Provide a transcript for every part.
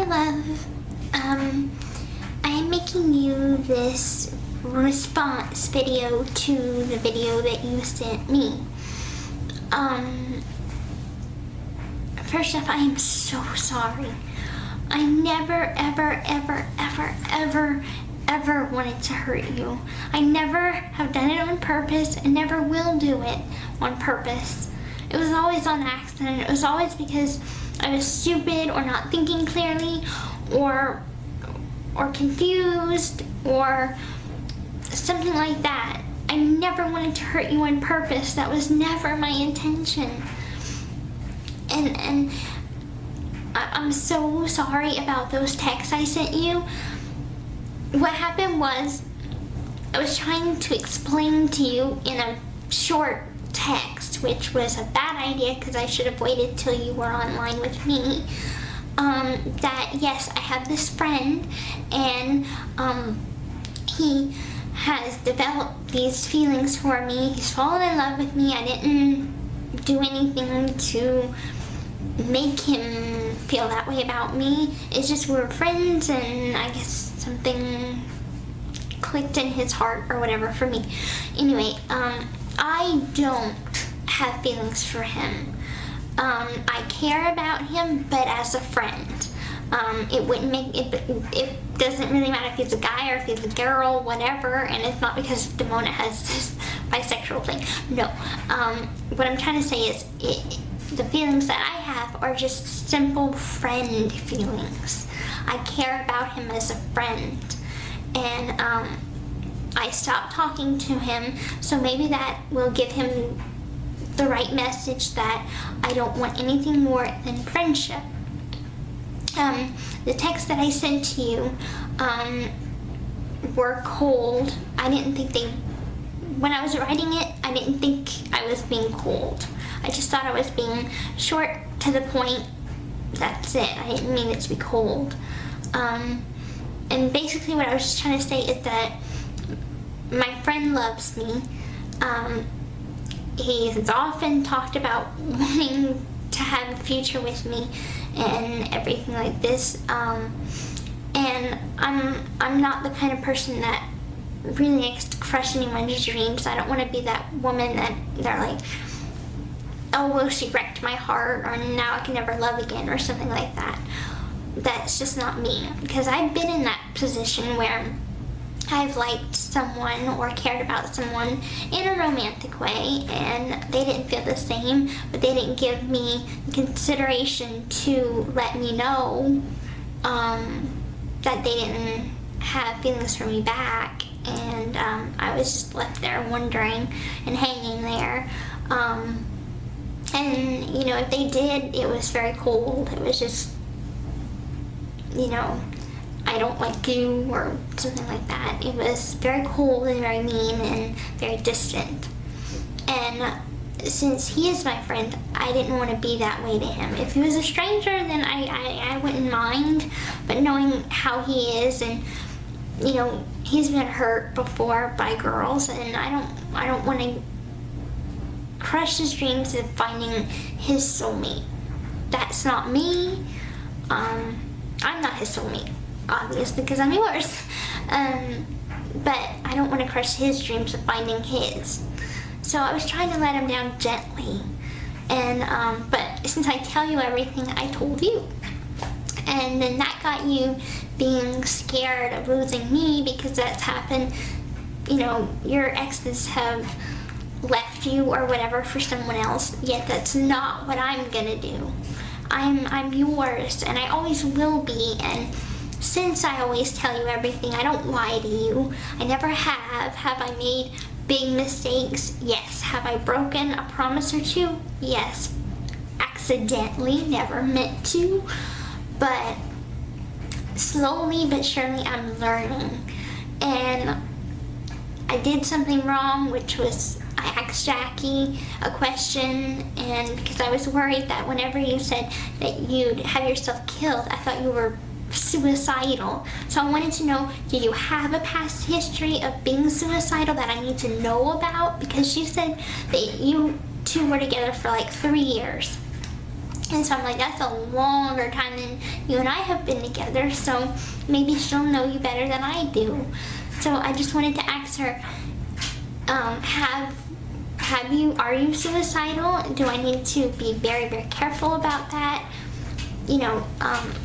love. I am making you this response video to the video that you sent me. First off, I am so sorry. I never, ever wanted to hurt you. I never have done it on purpose and never will do it on purpose. It was always on accident. It was always because I was stupid or not thinking clearly or confused or something like that. I never wanted to hurt you on purpose. That was never my intention. And I'm so sorry about those texts I sent you. What happened was I was trying to explain to you in a short text, which was a bad idea because I should have waited till you were online with me, that yes, I have this friend and he has developed these feelings for me. He's fallen in love with me. I didn't do anything to make him feel that way about me. It's just we were friends and I guess something clicked in his heart or whatever for me. Anyway, I don't have feelings for him. I care about him, but as a friend. It wouldn't make it doesn't really matter if he's a guy or if he's a girl, whatever, and it's not because Damona has this bisexual thing. No. What I'm trying to say is the feelings that I have are just simple friend feelings. I care about him as a friend, and I stopped talking to him, so maybe that will give him the right message that I don't want anything more than friendship. The texts that I sent to you were cold. I didn't think when I was writing it, I didn't think I was being cold. I just thought I was being short, to the point. That's it. I didn't mean it to be cold. And basically what I was just trying to say is that my friend loves me. He has often talked about wanting to have a future with me and everything like this. And I'm not the kind of person that really likes to crush anyone's dreams. I don't want to be that woman that they're like, oh, well, she wrecked my heart, or now I can never love again, or something like that. That's just not me, because I've been in that position where I've liked someone or cared about someone in a romantic way and they didn't feel the same, but they didn't give me consideration to let me know that they didn't have feelings for me back, and I was just left there wondering and hanging there. And you know, if they did, it was very cold. It was just, you know, I don't like you or something like that. It was very cold and very mean and very distant. And since he is my friend, I didn't want to be that way to him. If he was a stranger, then I wouldn't mind, but knowing how he is, and you know, he's been hurt before by girls, and I don't want to crush his dreams of finding his soulmate. That's not me. I'm not his soulmate, obviously, because I'm yours. But I don't want to crush his dreams of finding his. So I was trying to let him down gently. And but since I tell you everything, I told you. And then that got you being scared of losing me, because that's happened. You know, your exes have left you or whatever for someone else, yet that's not what I'm gonna do. I'm yours, and I always will be. And since I always tell you everything, I don't lie to you. I never have. Have I made big mistakes? Yes. Have I broken a promise or two? Yes. Accidentally, never meant to. But slowly but surely I'm learning. And I did something wrong, which was I asked Jackie a question, and because I was worried that whenever you said that you'd have yourself killed, I thought you were suicidal. So I wanted to know, do you have a past history of being suicidal that I need to know about? Because she said that you two were together for like 3 years. And so I'm like, that's a longer time than you and I have been together, so maybe she'll know you better than I do. So I just wanted to ask her, are you suicidal? Do I need to be very, very careful about that? You know,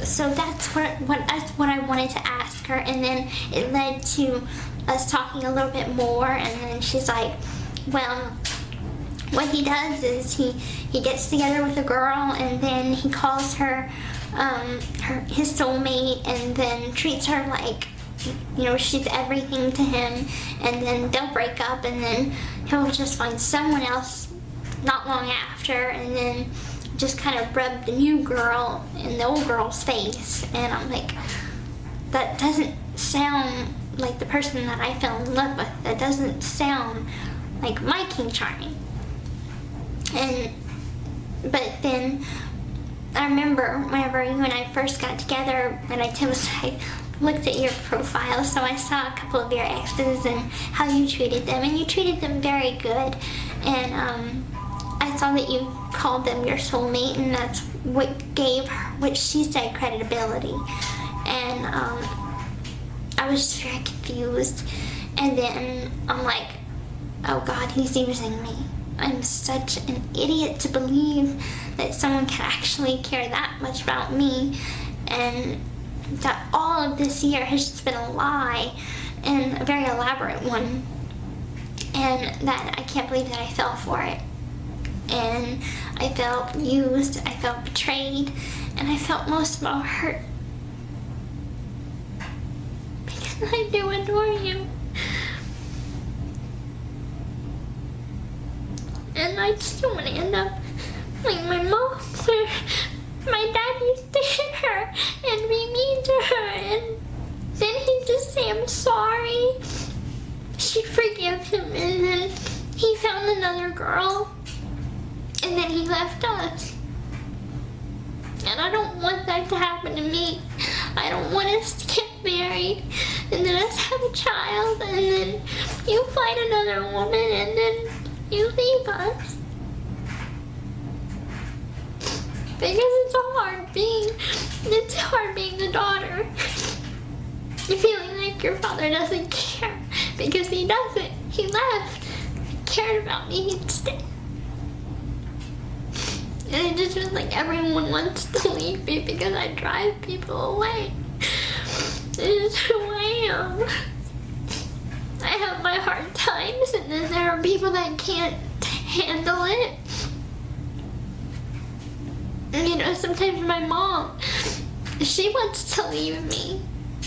so that's what I wanted to ask her, and then it led to us talking a little bit more, and then she's like, well, what he does is he gets together with a girl, and then he calls her his soulmate, and then treats her like, you know, she's everything to him, and then they'll break up, and then he'll just find someone else not long after, and then just kind of rub the new girl in the old girl's face. And I'm like, that doesn't sound like the person that I fell in love with. That doesn't sound like my King Charming. But then I remember whenever you and I first got together, and I looked at your profile, so I saw a couple of your exes and how you treated them, and you treated them very good. And I saw that you called them your soulmate, and that's what gave her, what she said, credibility. And I was just very confused. And then I'm like, oh God, he's using me. I'm such an idiot to believe that someone can actually care that much about me, and that all of this year has just been a lie, and a very elaborate one, and that I can't believe that I fell for it. And I felt used, I felt betrayed, and I felt most of all hurt. Because I do adore you. And I just don't want to end up like my mom, where my dad used to hit her and be mean to her, and then he'd just say, I'm sorry. She'd forgive him, and then he found another girl, and then he left us. And I don't want that to happen to me. I don't want us to get married, and then us have a child, and then you find another woman, and then you leave us. Because it's hard being the daughter. Feeling like your father doesn't care, because he doesn't. He left. If he cared about me, he'd stay. And it just feels like everyone wants to leave me because I drive people away. It's who I am. I have my hard times, and then there are people that can't handle it. You know, sometimes my mom, she wants to leave me.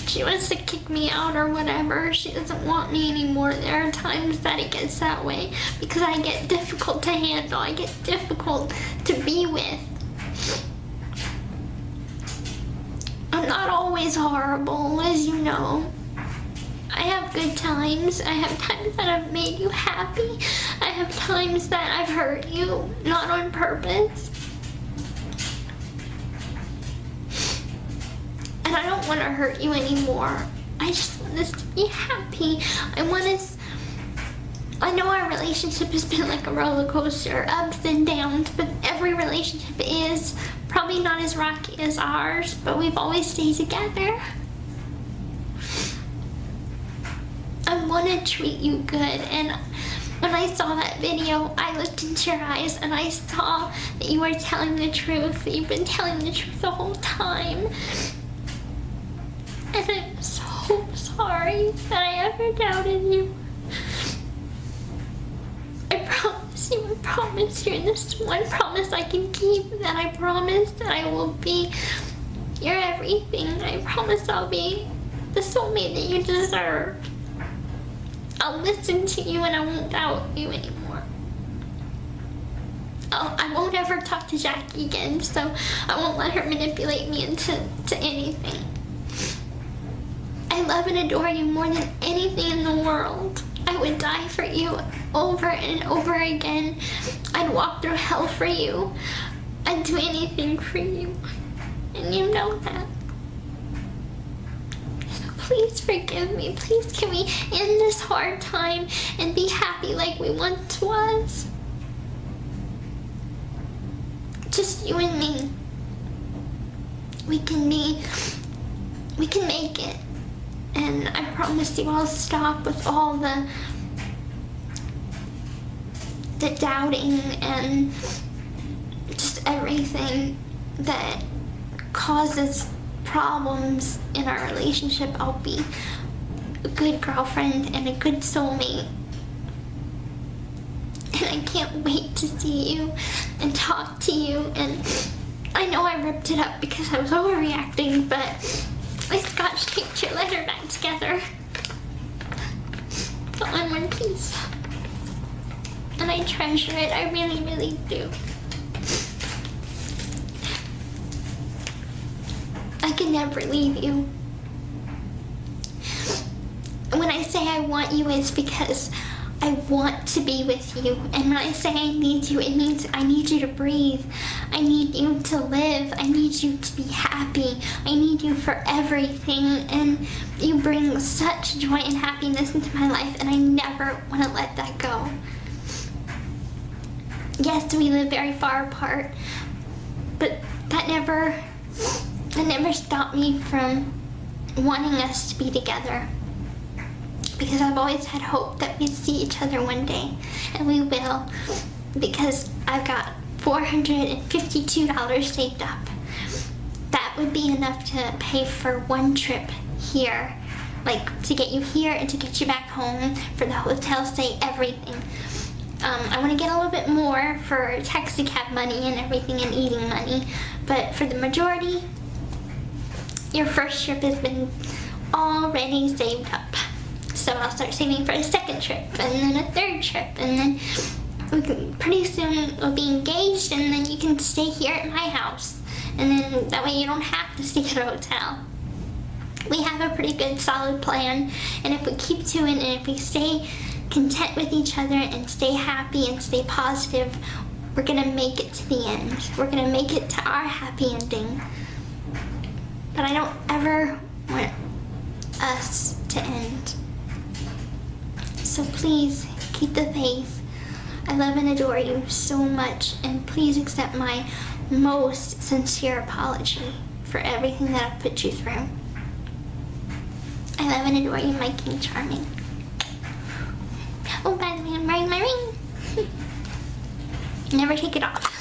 She wants to kick me out or whatever. She doesn't want me anymore. There are times that it gets that way because I get difficult to handle. I get difficult to be with. I'm not always horrible, as you know. I have good times. I have times that I've made you happy. I have times that I've hurt you, not on purpose. And I don't want to hurt you anymore. I just want us to be happy. I know our relationship has been like a roller coaster, ups and downs, but every relationship is. Probably not as rocky as ours, but we've always stayed together. I want to treat you good, and when I saw that video, I looked into your eyes and I saw that you were telling the truth, that you've been telling the truth the whole time. And I'm so sorry that I ever doubted you. I promise you, and this is one promise I can keep, that I promise that I will be your everything. I promise I'll be the soulmate that you deserve. I'll listen to you and I won't doubt you anymore. I won't ever talk to Jackie again, so I won't let her manipulate me into anything. I love and adore you more than anything in the world. I would die for you over and over again. I'd walk through hell for you. I'd do anything for you. And you know that. So please forgive me. Please, can we end this hard time and be happy like we once was? just you and me. We can make it. And I promise you I'll stop with all the doubting and just everything that causes problems in our relationship. I'll be a good girlfriend and a good soulmate. And I can't wait to see you and talk to you. And I know I ripped it up because I was overreacting, but I scotch-taped your letter back together. It's all in one piece. And I treasure it. I really, really do. I can never leave you. When I say I want you, it's because I want to be with you. And when I say I need you, it means I need you to breathe. I need you to live. I need you to be happy. I need you for everything. And you bring such joy and happiness into my life, and I never want to let that go. Yes, we live very far apart, but that never stopped me from wanting us to be together. Because I've always had hope that we'd see each other one day, and we will, because I've got $452 saved up. That would be enough to pay for one trip here, like to get you here and to get you back home, for the hotel stay, everything. I want to get a little bit more for taxi cab money and everything and eating money, but for the majority, your first trip has been already saved up. So I'll start saving for a second trip, and then a third trip, and then pretty soon we'll be engaged, and then you can stay here at my house. And then that way you don't have to stay at a hotel. We have a pretty good solid plan, and if we keep to it, and if we stay content with each other and stay happy and stay positive, we're gonna make it to the end. We're gonna make it to our happy ending. But I don't ever want us to end. So please keep the faith. I love and adore you so much, and please accept my most sincere apology for everything that I've put you through. I love and adore you, my King Charming. Oh, by the way, I'm wearing my ring. Never take it off.